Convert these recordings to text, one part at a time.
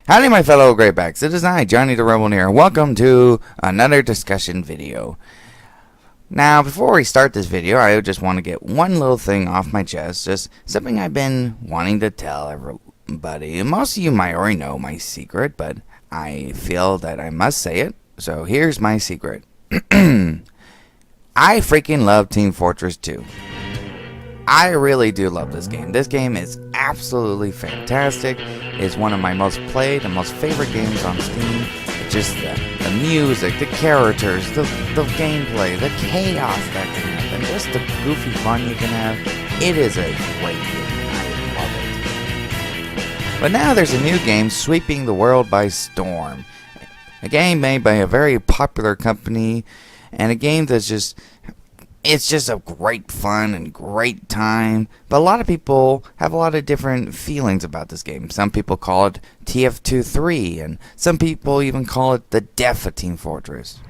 Howdy my fellow Greybacks, it is I, Johnny the Rebel here, and welcome to another discussion video. Now, before we start this video, I just want to get one little thing off my chest, just something I've been wanting to tell everybody. Most of you might already know my secret, but I feel that I must say it, so here's my secret. I freaking love Team Fortress 2. I really do love this game. This game is absolutely fantastic. It's one of my most played and most favorite games on Steam. Just the music, the characters, the gameplay, the chaos that can happen, just the goofy fun you can have. It is a great game. I love it. But now there's a new game sweeping the world by storm. A game made by a very popular company, and a game that's just... it's just a great fun and great time, but a lot of people have a lot of different feelings about this game. Some people call it TF2 3, and some people even call it the death of Team Fortress.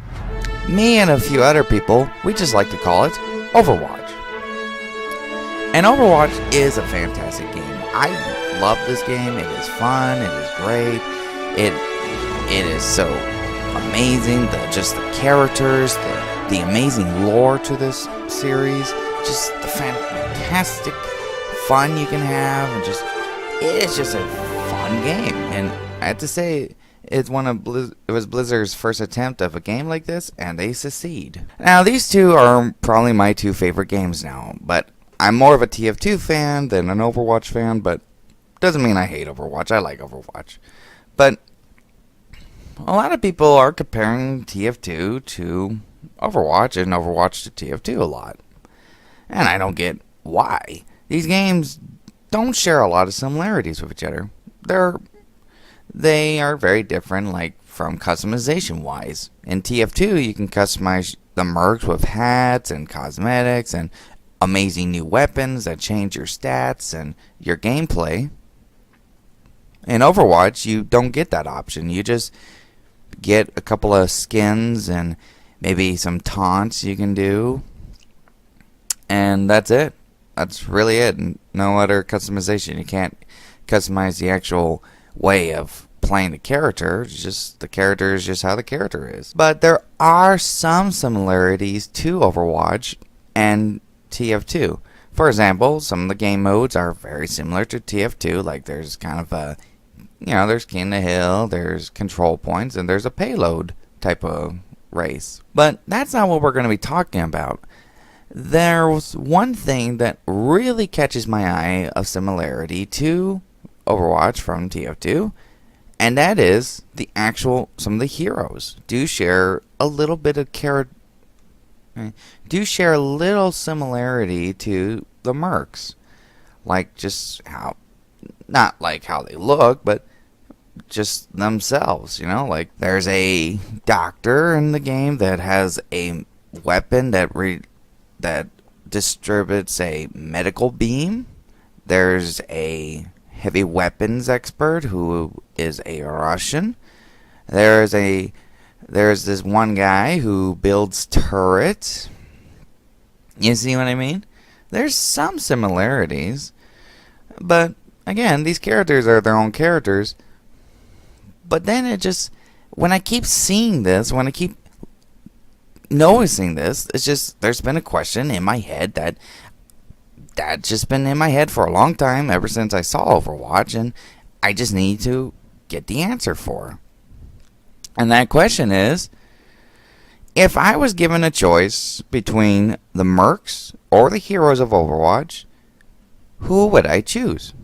Me and a few other people, we just like to call it Overwatch. And Overwatch is a fantastic game. I love this game. It is fun. It is great. It is so amazing. Just the characters, the amazing lore to this series, just the fantastic fun you can have, and it is just a fun game. And I have to say, it was Blizzard's first attempt of a game like this, and they succeed. Now, these two are probably my two favorite games now, but I'm more of a TF2 fan than an Overwatch fan, but doesn't mean I hate Overwatch. I like Overwatch. But a lot of people are comparing TF2 to Overwatch and Overwatch to TF2 a lot. And I don't get why. These games don't share a lot of similarities with each other. They are very different, like from customization wise. In TF2 you can customize the mercs with hats and cosmetics and amazing new weapons that change your stats and your gameplay. In Overwatch you don't get that option. You just get a couple of skins and maybe some taunts you can do, and that's it. That's really it. No other customization. You can't customize the actual way of playing the character. The character is just how the character is. But there are some similarities to Overwatch and TF2. For example, some of the game modes are very similar to TF2. Like there's kind of a, there's King of the Hill, there's control points, and there's a payload type of race. But that's not what we're going to be talking about. There's one thing that really catches my eye of similarity to Overwatch from TF2, and that is some of the heroes do share a little bit of share a little similarity to the mercs. Like just not like how they look, but just themselves, like there's a doctor in the game that has a weapon that distributes a medical beam. There's a heavy weapons expert who is a Russian. There's this one guy who builds turrets. You see what I mean? There's some similarities, but again, these characters are their own characters. But then when I keep seeing this, when I keep noticing this, it's just, there's been a question in my head that's just been in my head for a long time, ever since I saw Overwatch, and I just need to get the answer for. And that question is, if I was given a choice between the mercs or the heroes of Overwatch, who would I choose?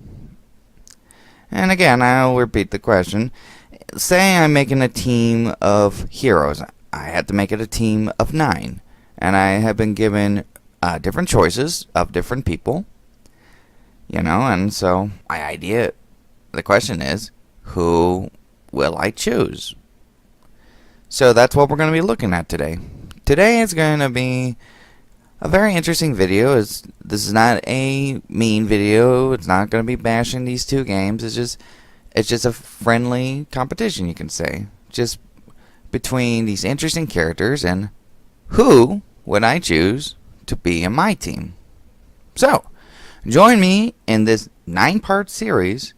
And again, I'll repeat the question. Say I'm making a team of heroes. I had to make it a team of 9. And I have been given different choices of different people. And so the question is, who will I choose? So that's what we're going to be looking at today. Today is going to be a very interesting video. This is not a mean video. It's not going to be bashing these two games. It's just a friendly competition, you can say, just between these interesting characters and who would I choose to be in my team. So, join me in this 9-part series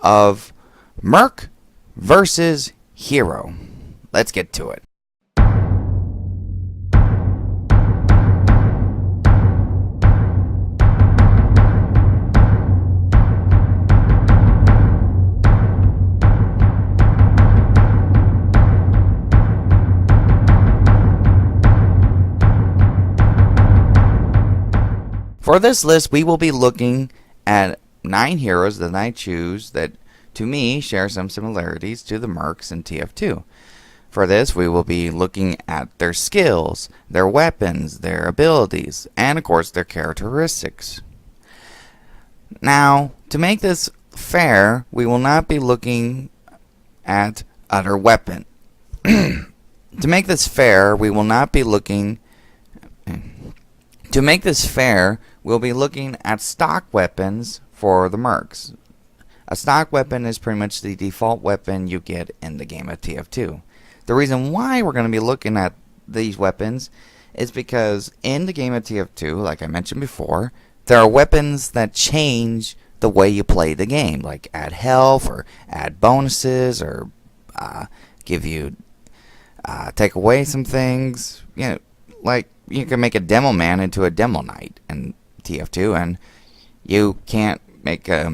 of Merc versus Hero. Let's get to it. For this list, we will be looking at 9 heroes that I choose that, to me, share some similarities to the Mercs in TF2. For this, we will be looking at their skills, their weapons, their abilities, and, of course, their characteristics. Now, to make this fair, we will not be looking at other weapon. To make this fair, we'll be looking at stock weapons for the Mercs. A stock weapon is pretty much the default weapon you get in the game of TF2. The reason why we're going to be looking at these weapons is because in the game of TF2, like I mentioned before, there are weapons that change the way you play the game, like add health or add bonuses or give you take away some things. You know, like you can make a demo man into a demo knight in TF2, and you can't make a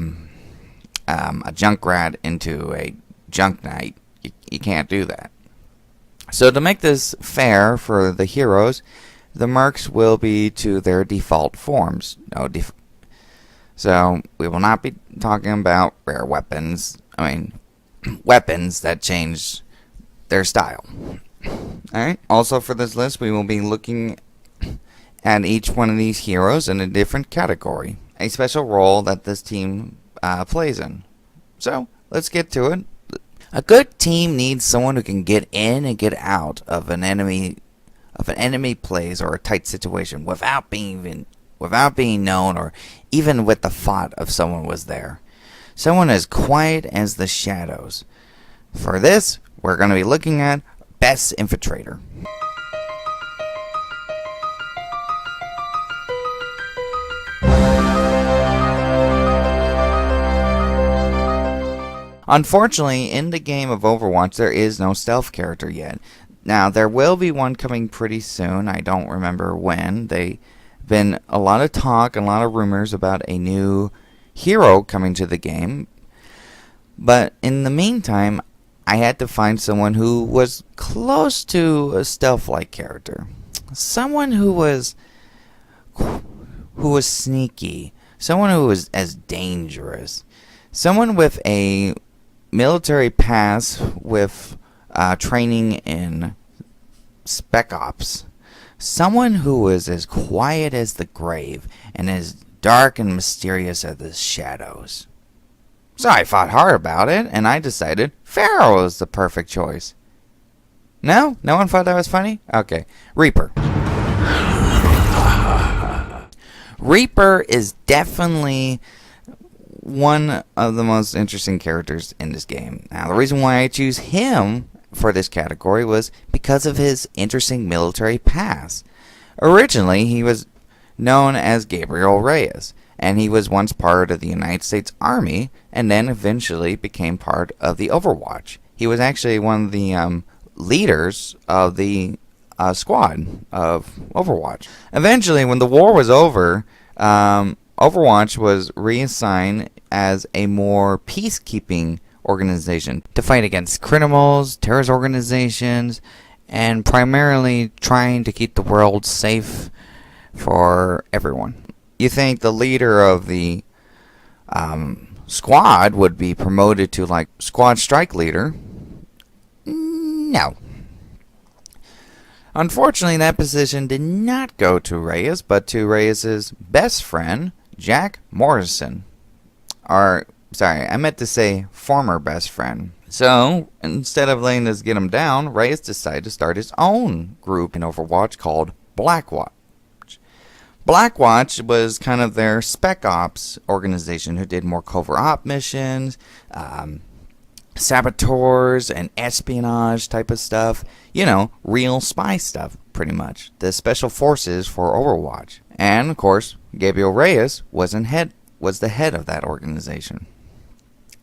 junk rat into a junk knight. You can't do that. So to make this fair for the heroes, the Mercs will be to their default forms. So we will not be talking about rare weapons. Weapons that change their style. Alright, also for this list, we will be looking at each one of these heroes in a different category, a special role that this team plays in. So, let's get to it. A good team needs someone who can get in and get out of an enemy plays or a tight situation without being known or even with the thought of someone was there. Someone as quiet as the shadows. For this, we're going to be looking at Best Infiltrator. Unfortunately, in the game of Overwatch, there is no stealth character yet. Now, there will be one coming pretty soon. I don't remember when. There's been a lot of talk and a lot of rumors about a new hero coming to the game. But in the meantime, I had to find someone who was close to a stealth-like character. Someone who was sneaky. Someone who was as dangerous. Someone with a military pass with training in Spec Ops. Someone who was as quiet as the grave and as dark and mysterious as the shadows. So I thought hard about it, and I decided Pharaoh was the perfect choice. No? No one thought that was funny? Okay. Reaper. Reaper is definitely one of the most interesting characters in this game. Now, the reason why I choose him for this category was because of his interesting military past. Originally, he was known as Gabriel Reyes, and he was once part of the United States Army, and then eventually became part of the Overwatch. He was actually one of the leaders of the squad of Overwatch. Eventually, when the war was over, Overwatch was reassigned as a more peacekeeping organization to fight against criminals, terrorist organizations, and primarily trying to keep the world safe for everyone. You think the leader of the squad would be promoted to like squad strike leader? No. Unfortunately, that position did not go to Reyes, but to Reyes' best friend, Jack Morrison. Or, sorry, I meant to say former best friend. So, instead of letting this get him down, Reyes decided to start his own group in Overwatch called Blackwatch. Blackwatch was kind of their spec ops organization who did more covert op missions, saboteurs and espionage type of stuff. You know, real spy stuff, pretty much. The special forces for Overwatch. And, of course, Gabriel Reyes was the head of that organization.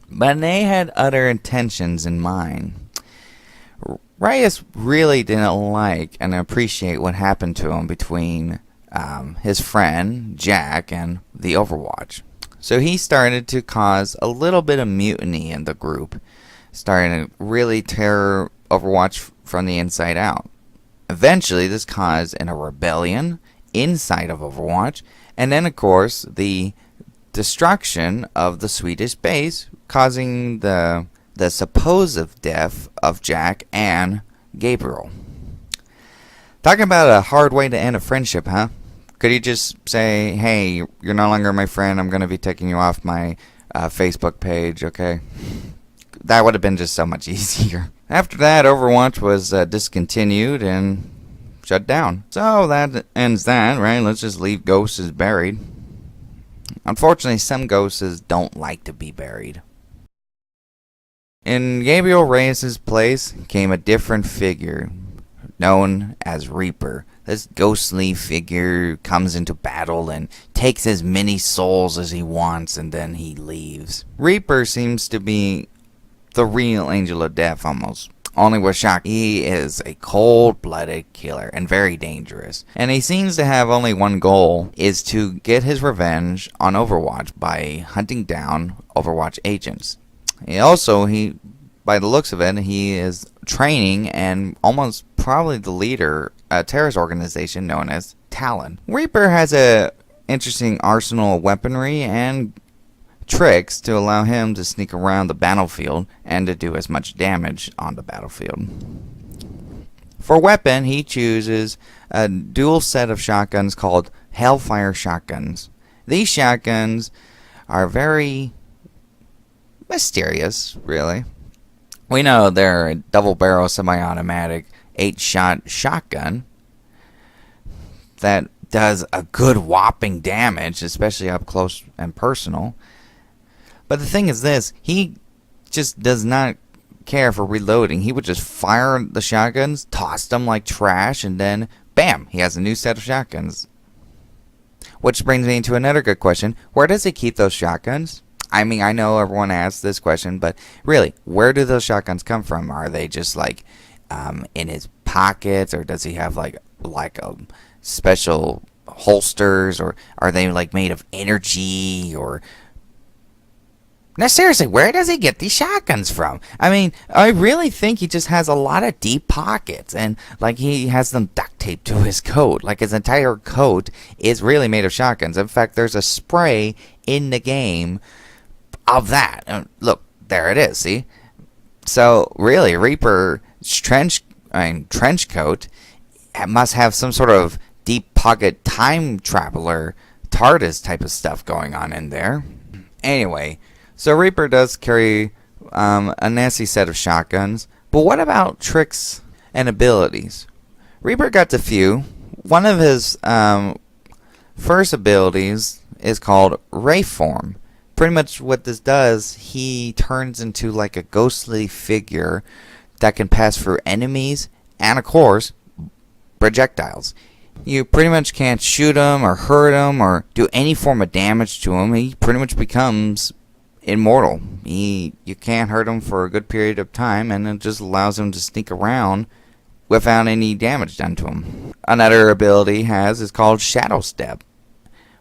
But they had other intentions in mind. Reyes really didn't like and appreciate what happened to him between his friend, Jack, and the Overwatch. So he started to cause a little bit of mutiny in the group, starting to really tear Overwatch from the inside out. Eventually, this caused a rebellion inside of Overwatch, and then, of course, the destruction of the Swedish base, causing the supposed death of Jack and Gabriel. Talking about a hard way to end a friendship, huh? Could you just say, hey, you're no longer my friend, I'm going to be taking you off my Facebook page, okay? That would have been just so much easier. After that, Overwatch was discontinued and shut down. So that ends that, right? Let's just leave ghosts as buried. Unfortunately, some ghosts don't like to be buried. In Gabriel Reyes' place came a different figure, known as Reaper. This ghostly figure comes into battle and takes as many souls as he wants, and then he leaves. Reaper seems to be the real angel of death almost. Only with shock, he is a cold-blooded killer and very dangerous. And he seems to have only one goal, is to get his revenge on Overwatch by hunting down Overwatch agents. He by the looks of it, he is training and almost probably the leader a terrorist organization known as Talon. Reaper has a interesting arsenal of weaponry and tricks to allow him to sneak around the battlefield and to do as much damage on the battlefield. For weapon, he chooses a dual set of shotguns called Hellfire shotguns. These shotguns are very mysterious, really. We know they're a double-barrel semi-automatic 8-shot shotgun that does a good whopping damage, especially up close and personal. But the thing is this, he just does not care for reloading. He would just fire the shotguns, toss them like trash, and then, bam, he has a new set of shotguns. Which brings me into another good question. Where does he keep those shotguns? I mean, I know everyone asks this question, but really, where do those shotguns come from? Are they just like in his pockets, or does he have like special holsters, or are they like made of energy, or... Now seriously, where does he get these shotguns from? I mean, I really think he just has a lot of deep pockets, and like he has them duct taped to his coat. Like his entire coat is really made of shotguns. In fact, there's a spray in the game of that. Look, there it is, see? So really, Reaper's trench coat must have some sort of deep pocket time traveler TARDIS type of stuff going on in there. Anyway, so Reaper does carry a nasty set of shotguns, but what about tricks and abilities? Reaper got a few. One of his first abilities is called Ray Form. Pretty much what this does, he turns into like a ghostly figure that can pass through enemies and, of course, projectiles. You pretty much can't shoot him or hurt him or do any form of damage to him. He pretty much becomes immortal. You can't hurt him for a good period of time, and it just allows him to sneak around without any damage done to him. Another ability he has is called Shadow Step,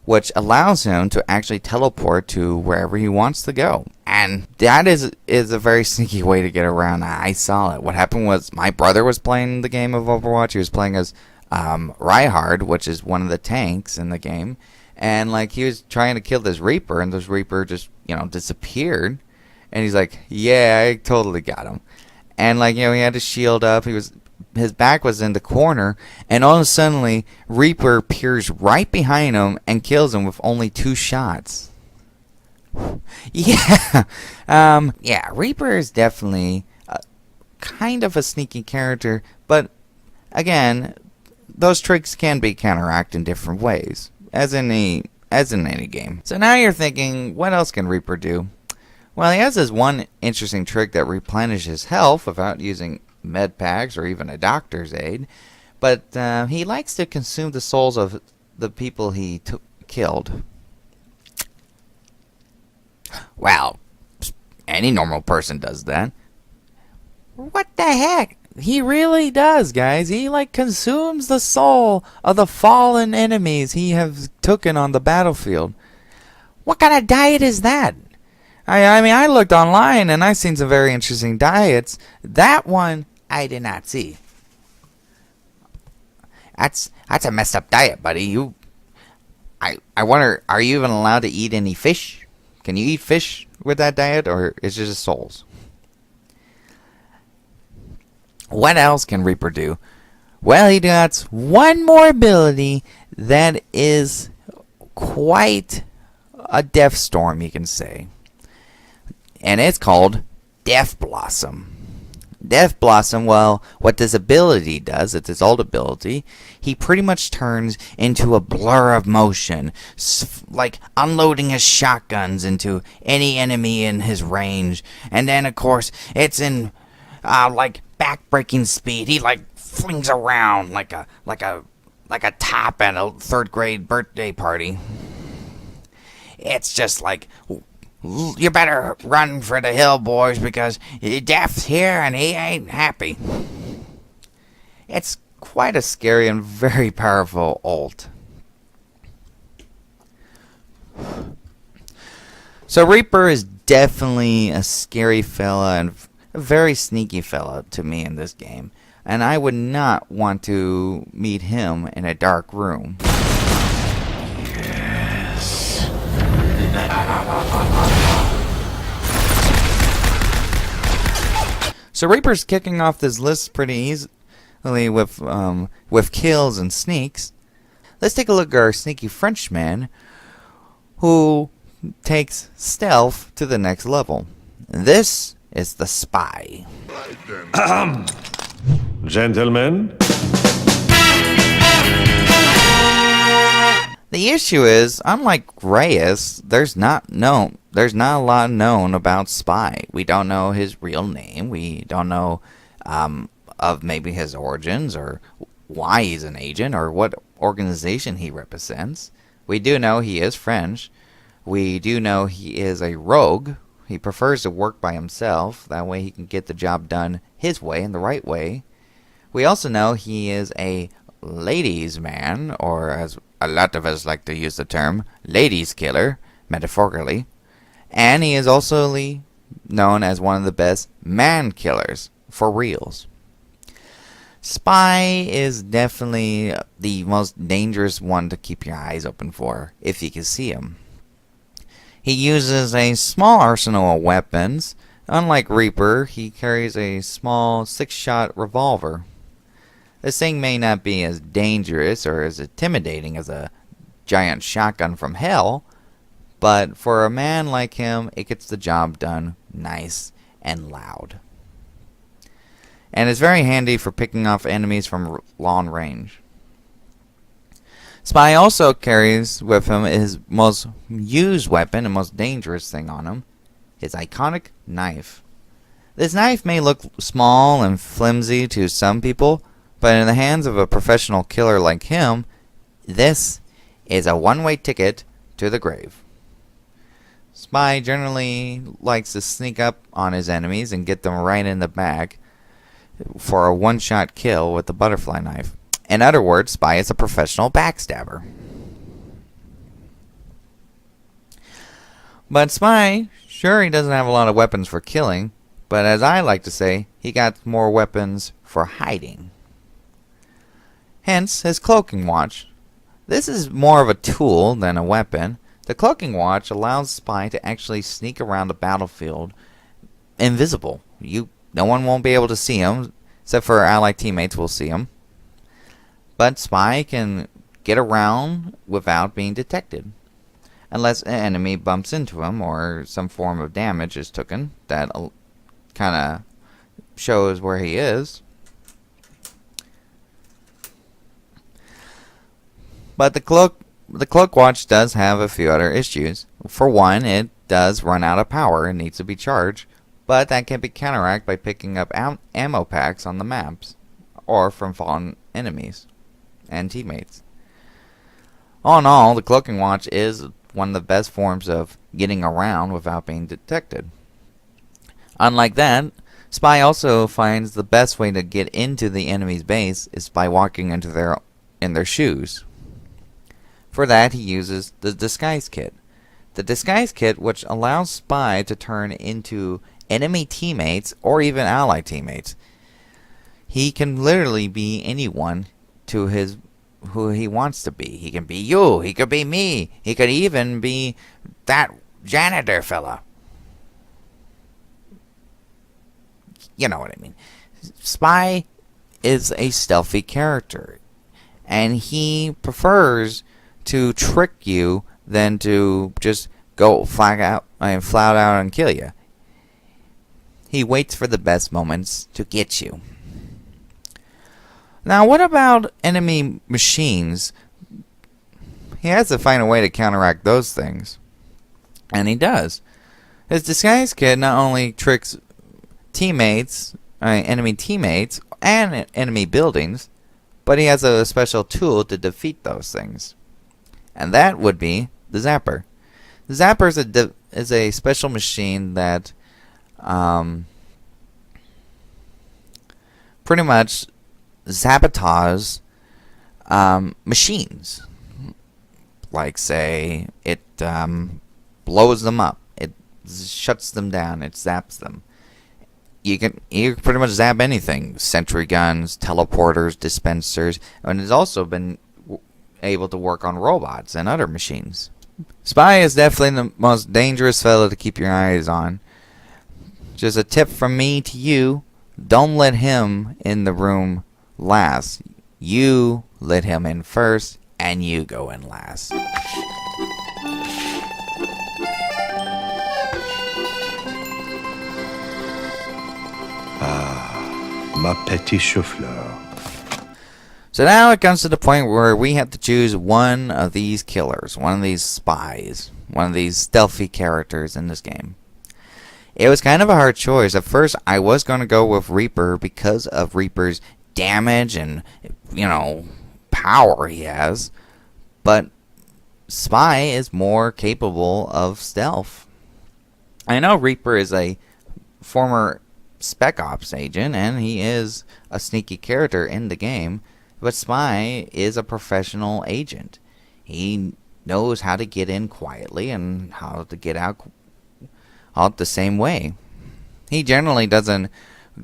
which allows him to actually teleport to wherever he wants to go. And that is a very sneaky way to get around. I saw it. What happened was my brother was playing the game of Overwatch. He was playing as Reinhardt, which is one of the tanks in the game. And like he was trying to kill this Reaper, and this Reaper just, disappeared. And he's like, yeah, I totally got him. And like, he had his shield up. His back was in the corner, and all of a sudden, Reaper appears right behind him and kills him with only 2 shots. Yeah. Reaper is definitely kind of a sneaky character, but again, those tricks can be counteracted in different ways. as in any game. So now you're thinking, what else can Reaper do? Well, he has this one interesting trick that replenishes health without using med packs or even a doctor's aid. But he likes to consume the souls of the people he killed. Well, any normal person does that. What the heck? He really does, guys. He consumes the soul of the fallen enemies he has taken on the battlefield. What kind of diet is that? I mean, I looked online and I seen some very interesting diets. That one I did not see. That's a messed up diet, buddy. I wonder, are you even allowed to eat any fish? Can you eat fish with that diet, or is it just souls? What else can Reaper do? Well, he got one more ability that is quite a death storm, you can say. And it's called Death Blossom. Death Blossom, well, what this ability does, it's his old ability, he pretty much turns into a blur of motion, like unloading his shotguns into any enemy in his range. And then, of course, it's in, back-breaking speed. He, flings around like a top at a third-grade birthday party. It's just like, you better run for the hill, boys, because Death's here and he ain't happy. It's quite a scary and very powerful ult. So Reaper is definitely a scary fella and a very sneaky fella to me in this game. And I would not want to meet him in a dark room. So Reaper's kicking off this list pretty easily with kills and sneaks. Let's take a look at our sneaky Frenchman, who takes stealth to the next level. This is the Spy. Gentlemen? The issue is, unlike Reyes, there's not a lot known about Spy. We don't know his real name. We don't know of maybe his origins or why he's an agent or what organization he represents. We do know he is French. We do know he is a rogue. He prefers to work by himself. That way he can get the job done his way and the right way. We also know he is a ladies' man, or as a lot of us like to use the term, ladies' killer, metaphorically. And he is also known as one of the best man killers, for reals. Spy is definitely the most dangerous one to keep your eyes open for, if you can see him. He uses a small arsenal of weapons. Unlike Reaper, he carries a small 6-shot revolver. This thing may not be as dangerous or as intimidating as a giant shotgun from hell, but for a man like him, it gets the job done nice and loud. And it's very handy for picking off enemies from long range. Spy also carries with him his most used weapon and most dangerous thing on him, his iconic knife. This knife may look small and flimsy to some people, but in the hands of a professional killer like him, this is a one-way ticket to the grave. Spy generally likes to sneak up on his enemies and get them right in the back for a one-shot kill with the butterfly knife. In other words, Spy is a professional backstabber. But Spy, sure, he doesn't have a lot of weapons for killing, but as I like to say, he got more weapons for hiding. Hence, his cloaking watch. This is more of a tool than a weapon. The cloaking watch allows Spy to actually sneak around the battlefield invisible. No one won't be able to see him, except for allied teammates will see him. But Spy can get around without being detected. Unless an enemy bumps into him or some form of damage is taken that kind of shows where he is. But the the Cloak Watch does have a few other issues. For one, it does run out of power and needs to be charged, but that can be counteracted by picking up ammo packs on the maps or from fallen enemies and teammates. All in all, the Cloaking Watch is one of the best forms of getting around without being detected. Unlike that, Spy also finds the best way to get into the enemy's base is by walking into their shoes. For that, he uses the Disguise Kit. The Disguise Kit, which allows Spy to turn into enemy teammates or even ally teammates. He can literally be anyone to who he wants to be. He can be you, he could be me, he could even be that janitor fella. You know what I mean. Spy is a stealthy character, and he prefers to trick you than to just go flat out and kill you. He waits for the best moments to get you. Now, what about enemy machines? He has to find a way to counteract those things, and he does. His Disguise Kit not only tricks enemy teammates and enemy buildings, but he has a special tool to defeat those things, and that would be the Zapper. The Zapper is a special machine that pretty much sabotage machines. Like, say, it blows them up, it shuts them down, it zaps them. You can pretty much zap anything: sentry guns, teleporters, dispensers, and it's also been able to work on robots and other machines. Spy is definitely the most dangerous fellow to keep your eyes on. Just a tip from me to you: don't let him in the room last. You let him in first, and you go in last. Ma petit chauffeur. So now it comes to the point where we have to choose one of these killers, one of these spies, one of these stealthy characters in this game. It was kind of a hard choice. At first, I was going to go with Reaper because of Reaper's damage and, power he has. But Spy is more capable of stealth. I know Reaper is a former Spec Ops agent, and he is a sneaky character in the game, but Spy is a professional agent. He knows how to get in quietly and how to get out the same way. He generally doesn't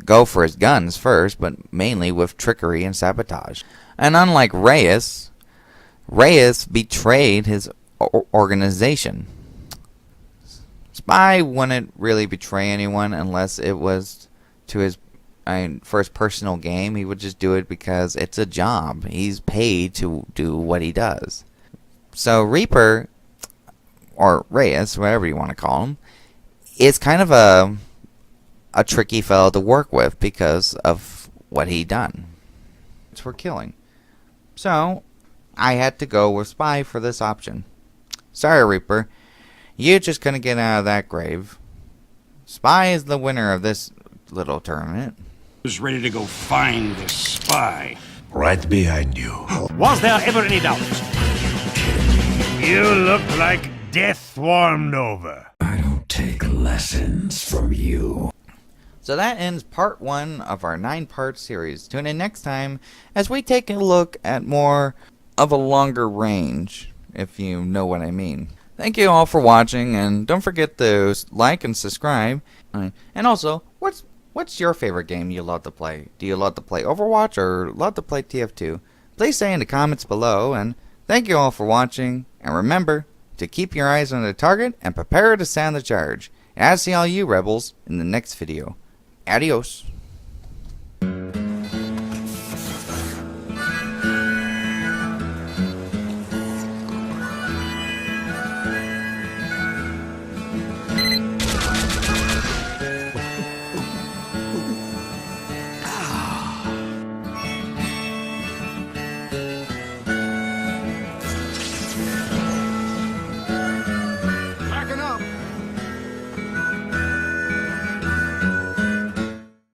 go for his guns first, but mainly with trickery and sabotage. And unlike Reyes betrayed his organization. Spy wouldn't really betray anyone unless it was to his first personal game. He would just do it because it's a job. He's paid to do what he does. So Reaper, or Reyes, whatever you want to call him, is kind of a tricky fellow to work with because of what he done. It's for killing. So I had to go with Spy for this option. Sorry, Reaper. You just couldn't get out of that grave. Spy is the winner of this little tournament. Who's ready to go find the spy? Right behind you. Was there ever any doubt? You look like death swarmed over. I don't take lessons from you. So that ends part 1 of our 9-part series. Tune in next time as we take a look at more of a longer range, if you know what I mean. Thank you all for watching, and don't forget to like and subscribe. And also, what's your favorite game you love to play? Do you love to play Overwatch or love to play TF2? Please say in the comments below, and thank you all for watching, and remember to keep your eyes on the target and prepare to sound the charge. And I'll see all you rebels in the next video. Adios.